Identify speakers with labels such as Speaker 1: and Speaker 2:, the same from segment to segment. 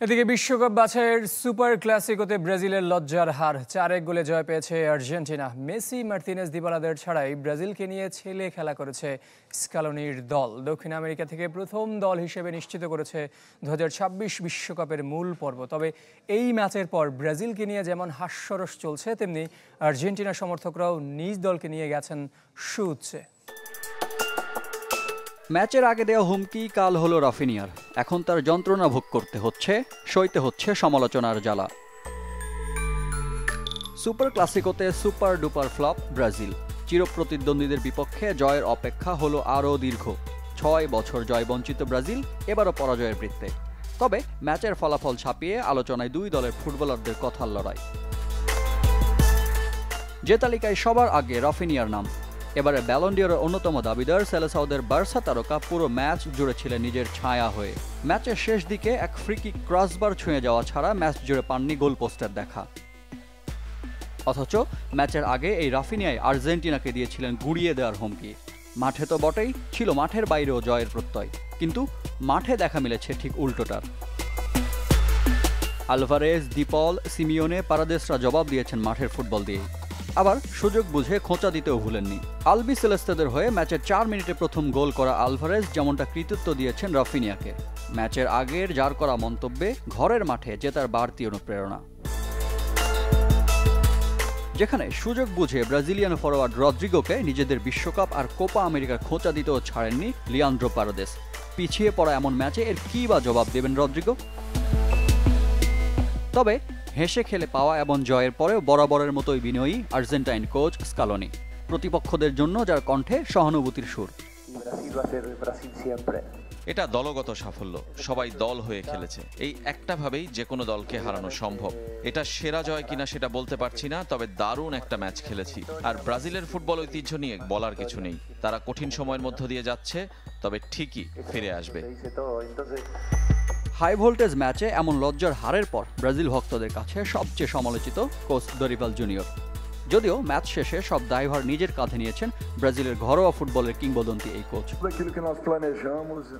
Speaker 1: এদিকে বিশ্বকাপ বাছাইয়ের সুপার ক্লাসিকোতে ব্রাজিলের লজ্জার হার 4-1 গোলে জয় পেয়েছে আর্জেন্টিনা। মেসি, মার্তিনেজ, দিবালাদের ছাড়াই ব্রাজিলকে নিয়ে ছেলে খেলা করেছে স্কালোনির দল। দক্ষিণ আমেরিকা থেকে প্রথম দল হিসেবে নিশ্চিত করেছে 2026 বিশ্বকাপের মূল পর্ব। তবে এই ম্যাচের পর ব্রাজিলকে নিয়ে যেমন হাস্যরস চলছে, তেমনি আর্জেন্টিনা সমর্থকরাও নিজ দলকে নিয়ে গেছেন সুউচ্চে।
Speaker 2: ম্যাচের আগে দেওয়া হুমকি কাল হলো রাফিনিয়ার। এখন তার যন্ত্রণা ভোগ করতে হচ্ছে, সইতে হচ্ছে সমালোচনার জ্বালা। সুপার ক্লাসিকোতে সুপার ডুপার ফ্লপ ব্রাজিল। চিরপ্রতিদ্বন্দ্বীদের বিপক্ষে জয়ের অপেক্ষা হলো আরও দীর্ঘ। 6 বছর জয়বঞ্চিত ব্রাজিল এবারও পরাজয়ের বৃত্তে। তবে ম্যাচের ফলাফল ছাপিয়ে আলোচনায় দুই দলের ফুটবলারদের কথার লড়াই। যে তালিকায় সবার আগে রাফিনিয়ার নাম। এবারে ব্যালন ডি'অরের অন্যতম দাবিদার সেলেসাওদের বার্সা তারকা পুরো ম্যাচ জুড়ে ছিলেন নিজের ছায়া হয়ে। ম্যাচের শেষ দিকে এক ফ্রিকিক ক্রসবার ছুঁয়ে যাওয়া ছাড়া ম্যাচ জুড়ে পাননি গোল পোস্টের দেখা। অথচ ম্যাচের আগে এই রাফিনিয়াই আর্জেন্টিনাকে দিয়েছিলেন গুড়িয়ে দেওয়ার হুমকি। মাঠে তো বটেই, ছিল মাঠের বাইরেও জয়ের প্রত্যয়। কিন্তু মাঠে দেখা মিলেছে ঠিক উল্টোটার। আলভারেজ, ডিপল, সিমিওনে, পারাদেসরা জবাব দিয়েছেন মাঠের ফুটবল দিয়ে। আবার সুযোগ বুঝে খোঁচা দিতেও ভুলেননি। আলবি সেলেস্তেদের হয়ে ম্যাচের 4 মিনিটে প্রথম গোল করা আলভারেজ যেমনটা কৃতিত্ব দিয়েছেন রাফিনিয়াকে। ম্যাচের আগের যার করা মন্তব্যে ঘরের মাঠে জেতার বাড়তি অনুপ্রেরণা। যেখানে সুযোগ বুঝে ব্রাজিলিয়ান ফরোয়ার্ড রদ্রিগোকে নিজেদের বিশ্বকাপ আর কোপা আমেরিকার খোঁচা দিতেও ছাড়েননি লিয়ান্দ্রো পারাদেস। পিছিয়ে পড়া এমন ম্যাচে এর কী বা জবাব দেবেন রদ্রিগো? তবে হেসে খেলে পাওয়া এমন জয়ের পরেও বরাবরের মতোই বিনয়ী আর্জেন্টাইন কোচ স্কালোনি। প্রতিপক্ষদের জন্য যার কণ্ঠে সহানুভূতির সুর।
Speaker 3: এটা দলগত সাফল্য, সবাই দল হয়ে খেলেছে। এই একটা ভাবেই যে কোনো দলকে হারানো সম্ভব। এটা সেরা জয় কিনা সেটা বলতে পারছি না, তবে দারুণ একটা ম্যাচ খেলেছি। আর ব্রাজিলের ফুটবল ঐতিহ্য নিয়ে বলার কিছু নেই। তারা কঠিন সময়ের মধ্য দিয়ে যাচ্ছে, তবে ঠিকই ফিরে আসবে।
Speaker 2: হাই ভোল্টেজ ম্যাচে এমন লজ্জার হারের পর ব্রাজিল ভক্তদের কাছে সবচেয়ে সমালোচিত কোচ দরিবাল জুনিয়র। যদিও ম্যাচ শেষে সব দায়ভার নিজের কাঁধে নিয়েছেন ব্রাজিলের ঘরোয়া ফুটবলের কিংবদন্তি এই কোচ।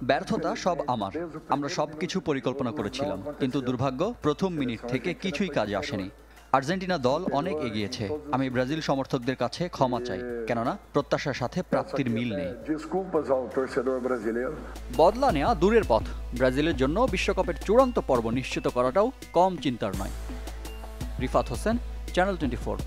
Speaker 2: ব্যর্থতা সব আমার। আমরা সবকিছু পরিকল্পনা করেছিলাম, কিন্তু দুর্ভাগ্য প্রথম মিনিট থেকে কিছুই কাজে আসেনি। আর্জেন্টিনা দল অনেক এগিয়েছে। আমি ব্রাজিল সমর্থকদের কাছে ক্ষমা চাই, কেননা প্রত্যাশার সাথে প্রাপ্তির মিল নেই। বদলা নেওয়া দূরের পথ। ব্রাজিলের জন্য বিশ্বকাপের চূড়ান্ত পর্ব নিশ্চিত করাটাও কম চিন্তার নয়। রিফাত হোসেন, চ্যানেল 24।